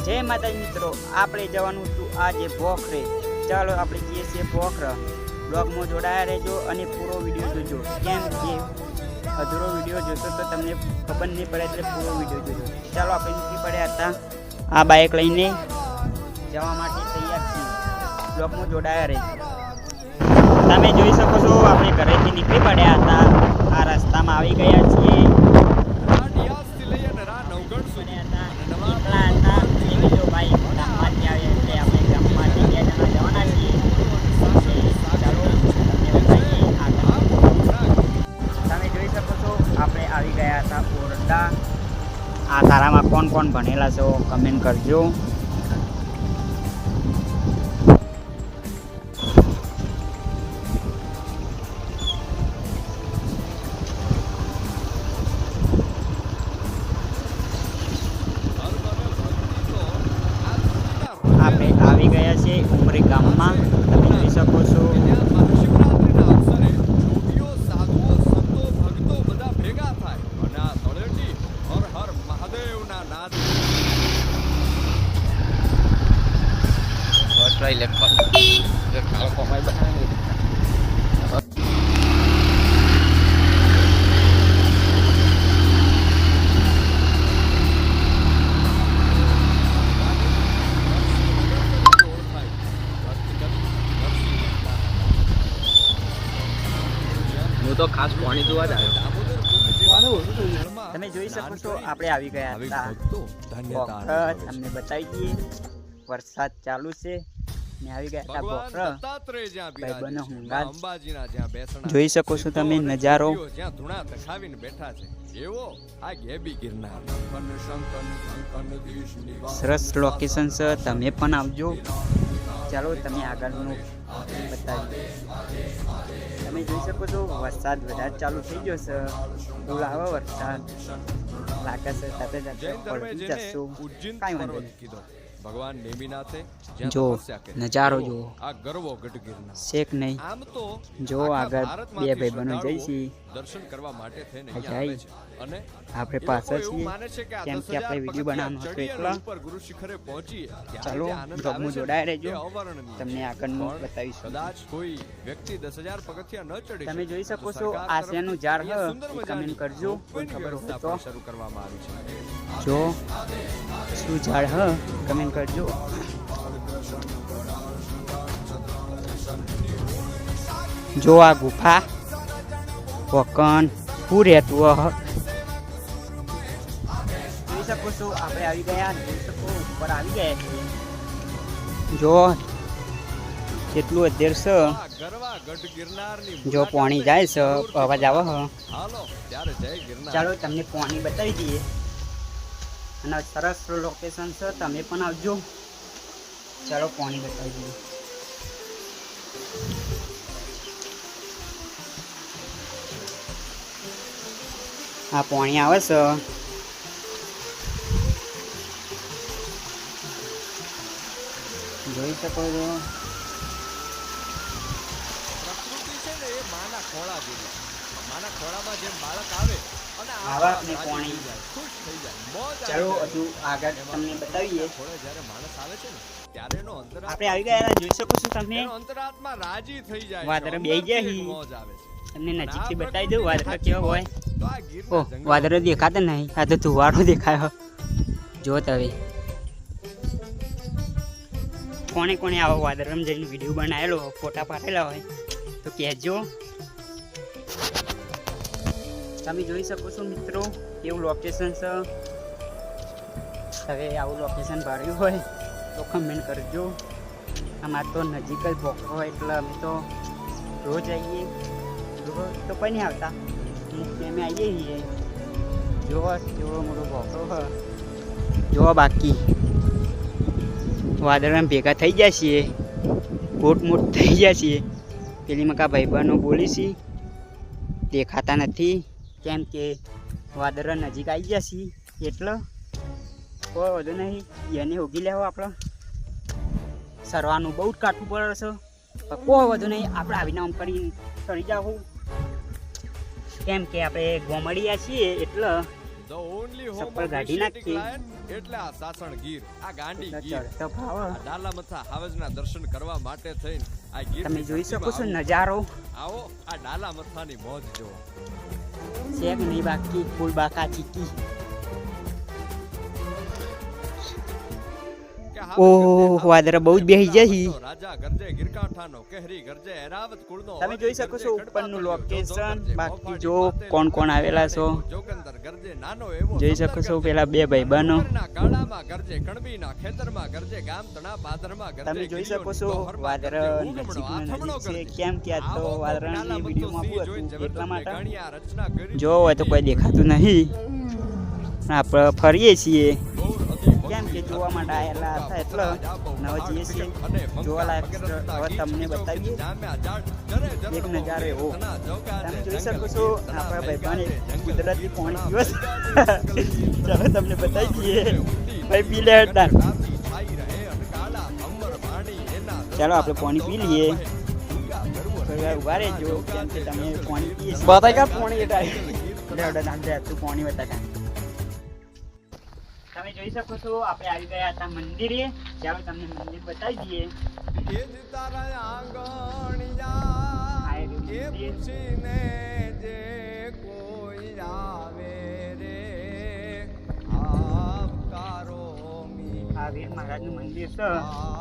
જય માતાજી મિત્રો, આપણે જવાનું હતું આજે ભોખરે. ચાલો આપણે જઈએ છીએ ભોખર. બ્લોગમાં જોડાયા રહેજો અને પૂરો વિડીયો જોજો. કેમ કે અધૂરો વિડીયો જોશો તો તમને ખબર નહીં પડે, એટલે પૂરો વિડીયો જોજો. ચાલો આપણે નીકળી પડ્યા હતા આ બાઇક લઈને જવા માટે તૈયાર છીએ. બ્લોગમાં જોડાયા રહેજો. તમે જોઈ શકો છો આપણે ઘરેથી નીકળી પડ્યા હતા. આ રસ્તામાં આવી ગયા છીએ. આ તારામાં કોણ કોણ ભણેલા છો કમેન્ટ કરજો. આપણે આવી ગયા છે ઉમરી ગામમાં. તમે જોઈ શકો છો. હું તો ખાસ પાણી જોવા જ આવ્યો. તમે જોઈ શકો છો આપણે આવી ગયા હતા. તમને બતાવી દઈએ વરસાદ ચાલુ છે ને આવી ગયા હતા ભોખર. ભાઈબંધો હુંગાજ જોઈ શકો છો તમે નજારો. સરસ લોકેશન છે, તમે પણ આવજો. ચાલો તમે આગળનું બતાવી. તમે જોઈ શકો છો વરસાદ વધારે ચાલુ થઈ ગયો છે. ફૂલ આવે વરસાદ લાગે છે, સાથે સાથે પડી જશું. કાંઈ વાંધો નહીં. ભગવાન નેમિનાથે જો નજારો જો આ ગરવો ગઢગીરના શેક નહીં. જો આગળ બે ભાઈબંધો જઈશી દર્શન કરવા માટે થઈને જાય. અને આપણે પાછળ છીએ કેમ કે આપણે વિડીયો બનાવવાનો હતો એટલા. ગુરુ શિખરે પહોંચી ચાલો બ્લોગમાં જોડાયા રહેજો, તમને આગળનું બતાવીશું. કદાચ કોઈ વ્યક્તિ 10,000 પગથિયા ન ચડી. તમે જોઈ શકો છો આ શેનું ઝાડ છે, કમેન્ટ કરજો કોઈ ખબર હોય તો. શરૂ કરવામાં આવી છે. જો શું ઝાડ હ કમેન્ટ કરજો. જો આ ગુફા વકન શું રહેતું જોઈ શકો છો. આપણે આવી ગયા, જોઈ શકો ઉપર આવી ગયા છીએ. જો કેટલું અધેર છે. જો પાણી જાય છે, અવાજ આવે હ. ચાલો તમને પાણી બતાવી દઈએ. અને સરસ લોકેશન છે, તમે પણ આવજો. ચાલો પાણી બતાવી દઈએ. આ પાણી આવે છે. જોઈ શકો છો. પ્રકૃતિ છે ને એ માના ખોળા જેવી. માના ખોળામાં જેમ બાળક આવે અને આવા આપણે પાણી ખુશ થઈ જાય, મોજ આવે. ચાલો હજુ આગળ તમને બતાવીએ. ખોળે જ્યારે માણસ આવે છે ને ત્યારે એનો અંતરાત્મા આપણે આવી ગયા, જોઈ શકો છો તમે. એનો અંતરાત્મા રાજી થઈ જાય. વાદળ બેહી ગયા હી. મોજ આવે છે. તમને નજીકથી બતાવી દઉં વાદળ કેવો હોય. તો આ ગીરના ઓહ, જંગલ વાદળો દેખાતા નહીં, આ તો ધુવાડો દેખાયો. જો તમે કોણે કોણે આવો વાદળમાં જઈને વિડીયો બનાવેલો, ફોટા પાડેલા હોય તો કહેજો. તમે જોઈ શકો છો મિત્રો એવું લોકેશન છે. હવે આવું લોકેશન ભાડ્યું હોય તો કમેન્ટ કરજો. અમારે તો નજીક જ ભોખરો હોય એટલે અમે તો રોજ આવીએ. રોજ તો કોઈ નહીં આવતા, અમે આવીએ છીએ. જોવા કેવો મોટો ભોખરો હોય. જોવા બાકી વાદળમાં ભેગા થઈ ગયા છીએ, મોટ થઈ ગયા છીએ. પેલી મકા ભાઈબંધો બોલી છીએ, દેખાતા નથી કેમ કે વાદળ નજીક આવી ગયા છીએ. એટલે કોઈ વધુ નહીં, એને ઉગી લેવો. આપણે સરવાનું બહુ જ કાઠું પડે છે, પણ કોઈ વધુ નહીં. આપણે આવીને આમ કરી જાવ. કેમ કે આપણે ગોમડિયા છીએ એટલે The only home ચપ્પલ of કાઢી Asiatic નાખીએ. lion એટલે આ સાસણ ગીર, આ ગાંડી એટલે ગીર. ચડતો ભાવ આ ડાલામથા હાવજના દર્શન કરવા માટે થઈને આ ગીર તમે જોઈ શકો છો નજારો આવો આ ડાલામથાની મોજ જુઓ. શેક નહીં બાકી ફૂલ બાકા ચીકી કે ઓહ, વાદળા બહુ જ બેસી જશે. રાજા ગરજે ગીરકાંઠાનો કેહરી ગરજે એરાવત કુળનો તમે જોઈ શકો છો ગરજે ઉપરનું ગઢપા લોકેશન. ગરજે બાકી મોફાડી જો માતે કોણ કોણ આવેલા છો જોગંદર ગરજે નાનો એવો જોઈ સુંદર શકો છો. ગરજે. પેલા બે ભાઈ બનો ડુંગરના ગાળામાં ગરજે કણબીના ખેતરમાં ગરજે ગામ તણા પાદરમાં ગરજે તમે જોઈ શકો છો ગિરિયોની ગોહરમાં વાદળ ગરજે ઊંઘમણો નજીકમાં આથમણો નજીક છે. ગરજે. કેમ કે આ તો આવો વાદળની ડાલામથો વિડીયોમાં સિંહ આપવું જોઈને હતું એટલા જબરદસ્ત માટે ગાણી આ રચના કરી જો હોય તો કોઈ દેખાતું નહીં. આપણે ફરીએ છીએ કેમ કે જોવા માટે આવેલા હતા એટલે નવા જઈએ છીએ જોવાલાયક સ્થળ હવે તમને બતાવીએ એક નજારો એવો. તમે જોઈ શકો છો આપણા ભાઈબંધ એક કુદરતી પાણી પીવે છે. ચાલો તમને બતાવી દઈએ ભાઈ પી લે હેડતા. ચાલો આપણે પાણી પી લઈએ. ઉભા રહેજો કેમ કે તમે પાણી પીએ છીએ. બતાવી કા પાણી તું પાણી બતાકા. તમે જોઈ શકો છો આપણે આવી ગયા હતા મંદિરે. ચાલો તમને મંદિર બતાવી દઈએ. આ વીર મહારાજનું મંદિર છે.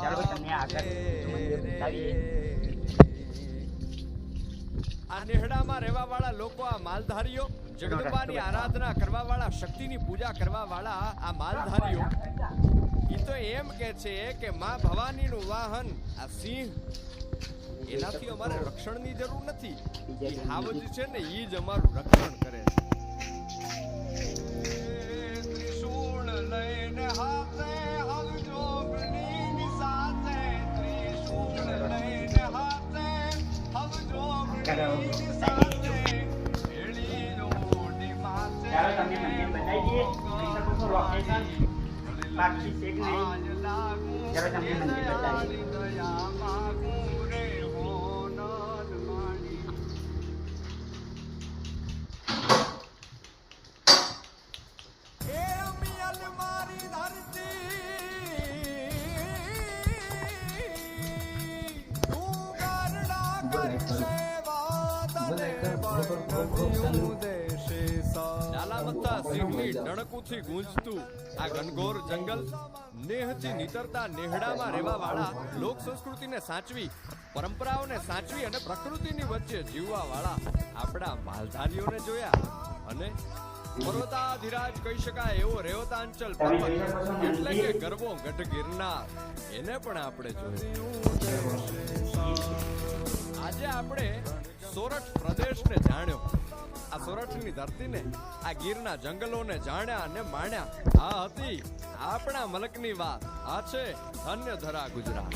ચાલો તમને આગળ મંદિર બતાવીએ. આ નેહડામાં રહેવા વાળા લોકો આ માલધારીઓ જગદંબાની આરાધના કરવા વાળા શક્તિની પૂજા કરવા વાળા આ માલધારીઓ ઈ તો એમ કે છે કે માં ભવાનીનું વાહન આ સિંહ એનાથી અમારે રક્ષણની જરૂર નથી. ઈ હાવજ છે ને ઈ જ અમારું રક્ષણ કરે છે. ત્રિશૂળ લઈને હાથે આવજો ગણીની સાથે ત્રિશૂળ લઈને હાથે આવજો ગણીની સાથે એળી રોડી માથે ચાલો તમને મંદિર બતાવી દઈએ. જોઈ શકો છો લોકેશન બાકી છે કે નહીં. ચાલો તમને મંદિર બતાવીએ. ડાલામથા સિંહની ડણકુથી ગૂંજતું આ ઘનઘોર જંગલ નેહથી નીતરતા નેહડામાં રહેવા વાળા લોક સંસ્કૃતિને સાચવી પરંપરાઓને સાચવી અને પ્રકૃતિની વચ્ચે જીવવા વાળા આપણા માલધારીઓને જોયા અને પર્વતાધિરાજ કહી શકાય એવો રેવતાંચલ પર્વત એટલે કે ગરબો ગઢ ગિરનાર એને પણ આપણે જોયું. આજે આપણે સોરઠ પ્રદેશને જાણ્યો. આ સોરઠની ધરતીને આ ગીરના જંગલોને જાણ્યા અને માણ્યા. આ હતી આપણા મલકની વાત. આ છે ધન્ય ધરા ગુજરાત.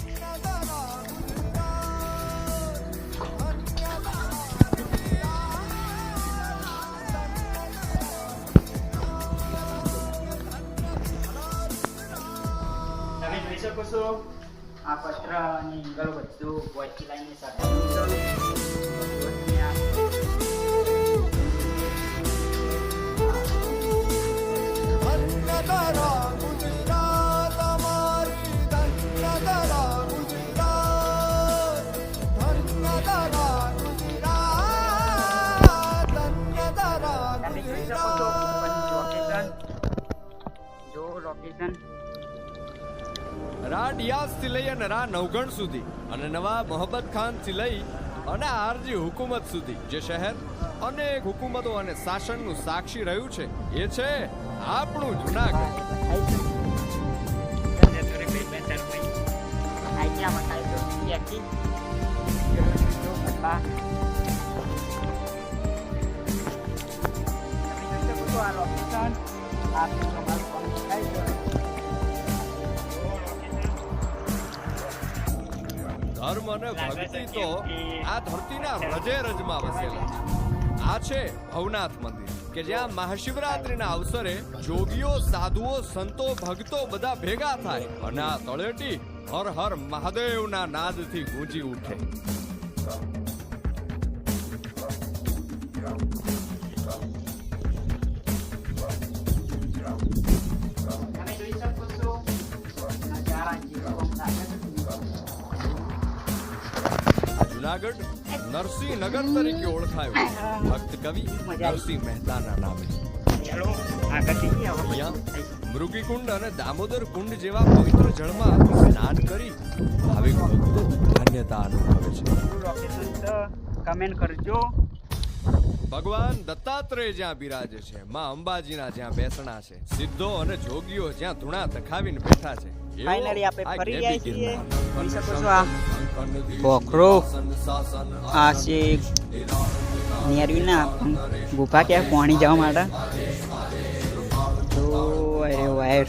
તમે જોઈ શકો છો આ પત્ર અને ઈંગલ બધું વચ્ચે લાઈને સાથે રા ડિયાઝ થી લઈ અને રા નવગણ સુધી અને નવા મોહબ્બત ખાન થી લઈ અને આરજી હુકુમત સુધી જે શહેર અનેક હુકુમતો અને શાસનનું સાક્ષી રહ્યું છે એ છે આપણું જુનાગઢ. ધર્મ અને ભક્તિ તો આ ધરતીના હૃદય રજમાં વસેલા છે. આ છે ભવનાથ મંદિર કે જ્યાં મહાશિવરાત્રીના અવસરે જોગીઓ સાધુઓ સંતો ભક્તો બધા ભેગા થાય અને આ તળેટી હર હર મહાદેવના નાદથી ગૂંજી ઉઠે. જુનાગઢ નરસિંહનગર તરીકે ઓળખાયું ભક્ત કવિ નરસિંહ મહેતાના નામે. ચાલો આગળ જઈએ હવે. અહીંયા મૃગીકુંડ અને દામોદર કુંડ જેવા પવિત્ર જળમાં સ્નાન કરી ભાવિક ભક્તો ધન્યતા અનુભવે છે. લોકેશન તો કમેન્ટ કરજો. ભગવાન દત્તાત્રેય જ્યાં બિરાજે છે, માં અંબાજીના જ્યાં બેસણા છે, સિદ્ધો અને જોગીઓ જ્યાં ધૂણા તખાવીને બેઠા છે, એવો ફાઇનલી આપણે આ ફરી ગેબી ગયા છીએ. ગિરનાર. જોઈ શકો છો આ પોખરો. આ છે નેરવીના ગુફા કે પાણી જવા માટે. તો અરે વાયર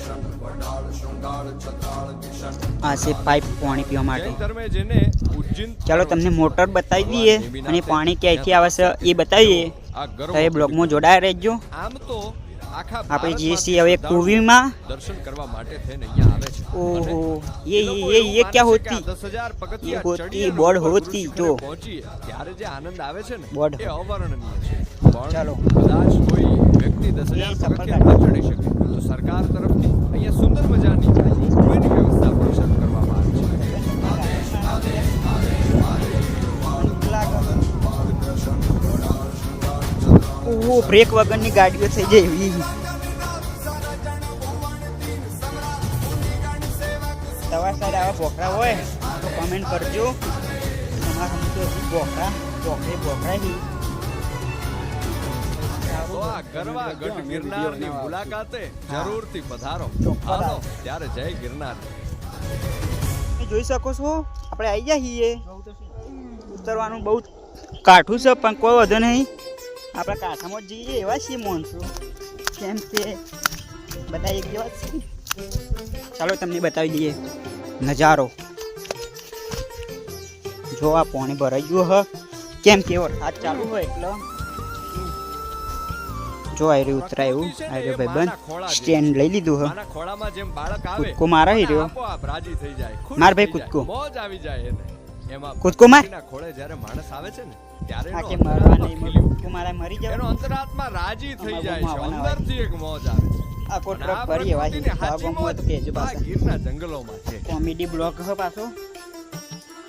આ છે પાઇપ પાણી પીવા માટે. જૈન ધર્મે જેને ઉજ્જૈન ચાલો તમને મોટર બતાવી દઈએ અને પાણી ક્યાંયથી આવે છે એ બતાવીએ. આ ગર્વ તો એ બ્લોગમાં જોડાયા રહેજો. આમ તો આખા આપણે જઈએ ભારતમાંથી છીએ હવે શ્રદ્ધાળુઓ કુવીમાં. દર્શન કરવા માટે થઈને અહીંયા આવે છે. ઓહો અને ये લોકો ये એવું ये માને क्या છે होती? કે આ 10,000 પગથિયાં ये होती, ચડીએ અને બોર્ડ ઉપર ગુરુ होती, શિખરે જો. પહોંચીએ ત્યારે જે આનંદ આવે છે ને બોર્ડ. એ અવર્ણનીય છે. પણ ચાલો. કદાચ કોઈ વ્યક્તિ 10,000 એ સફળ પગથિયાં ન ચડી શકે તો સરકાર તરફથી અહીંયા સુંદર મજાની કુવીની વ્યવસ્થા પણ શરૂ કરવામાં આવી છે. ઓહો બ્રેક વગરની ગાડીઓ થઈ જાય એવી. તમારા સાઈડ આવા બોકરા હોય તો કમેન્ટ કરજો. તમારા તો બોકરા બોકરા હી. તો આ ગરવા ગઢ ગિરનારની મુલાકાતે જરૂરથી પધારો. ચોક્કસ. આવો ત્યારે જય ગિરનાર. તમે જોઈ શકો છો આપણે આવી ગયા છીએ. ઉતરવાનું બહુ કાઠું છે પણ કોઈ વધુ નહીં. આપણે કાંઠામાં જ જઈએ એવા છીએ માણસો, કેમ કે બધા એક જેવા જ છે. ચાલો તમને બતાવી દઈએ નજારો. જો આ પાણી ભરાઈ ગયું હ, કેમ કે વરસાદ ચાલુ હોય એટલે જો આ રહ્યું ઉતરાય એવું. આ રહ્યો ભાઈબંધ સ્ટેન્ડ લઈ લીધું હ. માના ખોળામાં જેમ બાળક આવે કૂદકો મારે હી રહ્યો. આપોઆપ રાજી થઈ જાય, ખુશ માર ભાઈ થઈ જાય, કૂદકો. મોજ આવી જાય એને. એમાં કૂદકો માર. પક્ષીના ખોળે જ્યારે માણસ આવે છે ને ત્યારે આ એનો કે મારવા અંતરાત્મા નહીં, ખીલી ઉઠે. કૂદકો મારે મરી એનો જવાનું. અંતરાત્મા રાજી થઈ આમાં જાય છે, ગુમાવવાના અંદરથી એક મોજ આવે છે. આ કોઈ અને આ ટ્રક ફરી એવા પ્રકૃતિની સાચી ગમો તો કહેજો મોજ આ પાછા. ગીરના જંગલોમાં છે. કોમેડી બ્લોગ હ પાછો.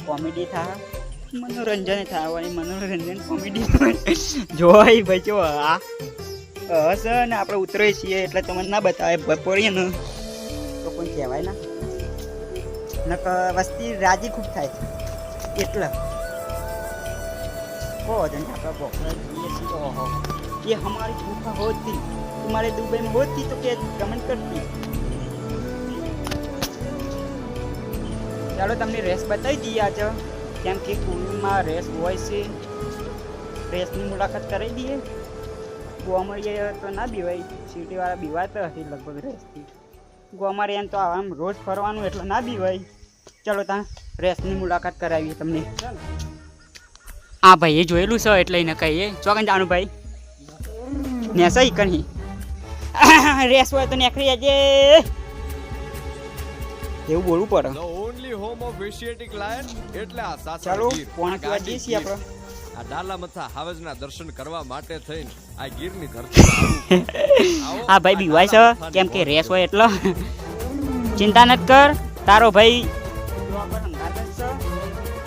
કોમેડી થાય, મનોરંજન થાય અને મનોરંજન કોમેડી જોઈ ભાઈ જો આ હસ ને આપણે ઉતરીએ છીએ એટલે તમને ના બતાવે બપોરીએ ને તો કોઈ કહેવાય ના નક વસ્તી રાજી ખૂબ થાય એટલે કહો જન આપણે બોકરા જઈએ છીએ. ઓહો ये हमारी गुफा होती, तुम्हारे दुबई में होती तो क्या कमेंट करती. ચાલો તમને રેસ બતાવી દઈએ આજે, કેમ કે કુવીમાં રેસ હોય છે. રેસની મુલાકાત કરાવી દઈએ. ગોમડીએ તો ના બીવાય, સિટીવાળા બીવાતા હશે લગભગ રેસથી. ગોમડીએ તો આમ રોજ ફરવાનું એટલે ના બીવાય. ચાલો ત્યાં રેસની મુલાકાત કરાવીએ તમને. હા ભાઈ એ જોયેલું છે એટલે એને કહીએ ચોકન જાણું ભાઈ ને સહી કहीं રેસ હોય તો નીકળી જજે એવું બોલવું પડે. The only home of Asiatic lion એટલે આ સાસણ ચાલો ગીર. પોણા પીવા જઈએ છીએ આપણે. આ ડાલામથા હાવજના દર્શન કરવા માટે થઈને આ ગીરની ધરતી પર આવો. હા ભાઈ બીવાય છે કેમ કે રેસ હોય એટલે ચિંતા નથી કર તારો ભાઈ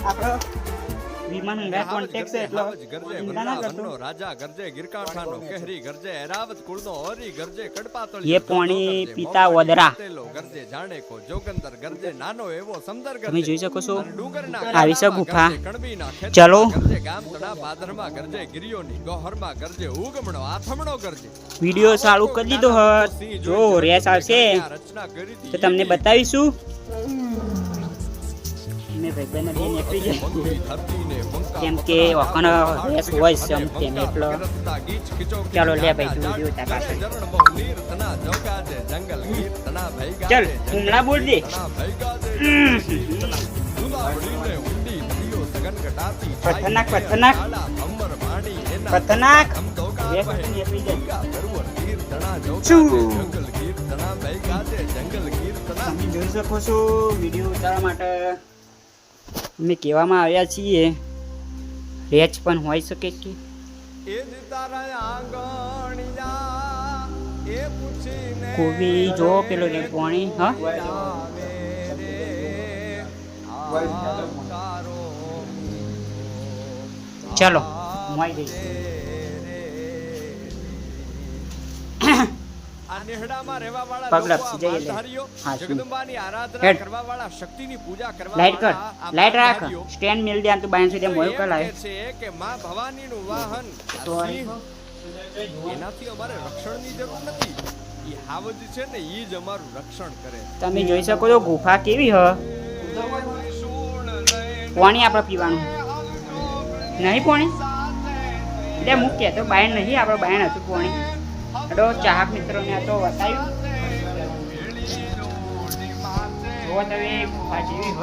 આપણો વિમાન હંગા કોન્ટેક્ટ છે એટલે ચિંતા ના કરતો. રાજા ગરજે ગીરકાંઠાનો કેહરી ગરજે એરાવત કુળનો હરી ગરજે કડપાતળ એ પાણી પીતા વદરા. ગરજે જાણે કો જોગંદર ગરજે નાનો એવો સમદર ગરજે. તમે જોઈ શકો છો અને ડુંગરના આવી છે ગુફા. ગરજે, કણબીના ખેતરમાં ચલો. ગરજે, ગામતળા પાદરમાં ગરજે, ગિરિયોની ગોહરમાં ગરજે, ઉગમણો આથમણો ગરજે. વિડીયો ચાલુ કરી દીધો હ. જો રેસ આવશે રચના કરી તો તમને બતાવીશું. મેં ભાઈ બહેન નીકળી જાય કેમ કે વખણ રેસ હોય છે અમુક તેમ એટલે. ચાલો લે ભાઈ તું જો તા પાસે ચાલ ઉમળા બોલ દે. ખતરનાક ખતરનાક ખતરનાક રેસ નીકળી જાય. શું તમે જોઈ શકો છો વિડીયો ઉતારવા માટે અમે કહેવામાં આવ્યા છીએ રેચ પણ હોઈ શકે છે. કોવી જો પેલો રે પાણી હા ચલો મોઈ જઈએ. આ નેહડામાં રહેવાવાળા પગ લોકો, લપસી જઈએ લે. માલધારીઓ, હા, શું? જગદંબાની આરાધના હેડ. કરવાવાળા, શક્તિની પૂજા લાઈટ કર, કરવાવાળા આ લાઈટ રાખ, માલધારીઓ સ્ટેન્ડ મિલ દે, તું બાયન સુધી તો મોયો એમ કલાય. કહે છે કે માં ભવાનીનું વાહન આ તો સિંહ, એનાથી અમારે રક્ષણની જરૂર નથી. ઈ હાવજ છે ને ઈ જ અમારું રક્ષણ કરે. તમે જોઈ શકો છો ગુફા કેવી હ. પાણી આપણે પીવાનું નહીં, પાણી એટલે મૂકીએ તો બાયણ નહીં, આપણે બાયણ હતું પાણી. એટલે ચાહક મિત્રોને આ તો બતાવ્યું. જો તમે ગુફા જેવી હ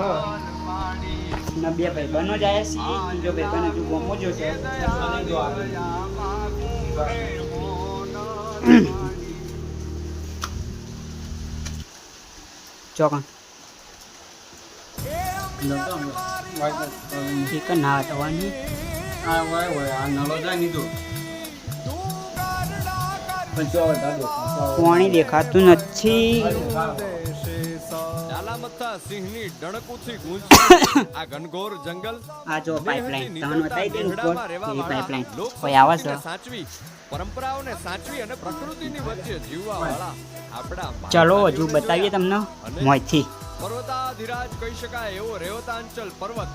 ને બે ભાઈ બનો જાય છે, બીજો ભાઈ બનો હજુ ગમો જો છે. ચોકણ એક ના થવાની પાણી દેખાતું નથી. ઝાલામથા સિંહની ડણકુથી ગુંજતું આ ઘનઘોર જંગલ, આ જો પાઇપલાઇન તમને બતાવી દે ઉપર નેહડામાં એવી રહેવાવાળા, પાઇપલાઇન લોક કોઈ આવે છે. સંસ્કૃતિને સાચવી, પરંપરાઓને સાચવી અને પ્રકૃતિની વચ્ચે જીવવાવાળા આપણા ચલો હજુ મહાદેવને બતાવીએ જોયા. તમને મોયથી. પર્વતાધિરાજ કહી શકાય એવો રેવતાંચલ પર્વત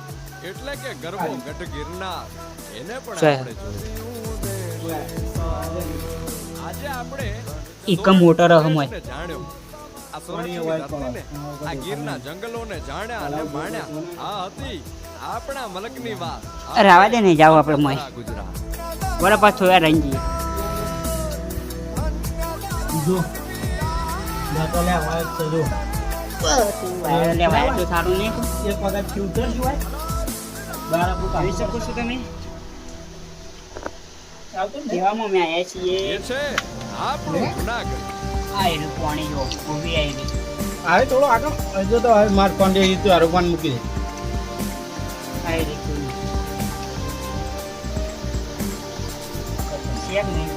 એટલે કે ગરબો ગઢ ગિરનાર, એને પણ છે. આપણે જોયું. આજે આપણે એક મોટર હમોય. ને જાણ્યો આ સોરઠની ધરતીને, આ ગીરના જંગલોને જાણ્યા અને માણ્યા. આ હતી આપણા મલકની વાત. અરે આવા દે ને, જાઓ આપણે મોય. ગુજરાત. બોલો પાછો થોડા રહી જઈએ. લેવાય તો સારું નહીં. જોઈ શકો છો તમે દેવામાં અમે આવ્યા છીએ. એ છે આપણું જુનાગઢ. આ એનું પાણી જો ઊભી આવી. આવે થોડો આગળ હજુ તો હવે માર કોન્ડે ઈ તો આરોપણ મૂકી દે આવી રહી છે. શેક નહીં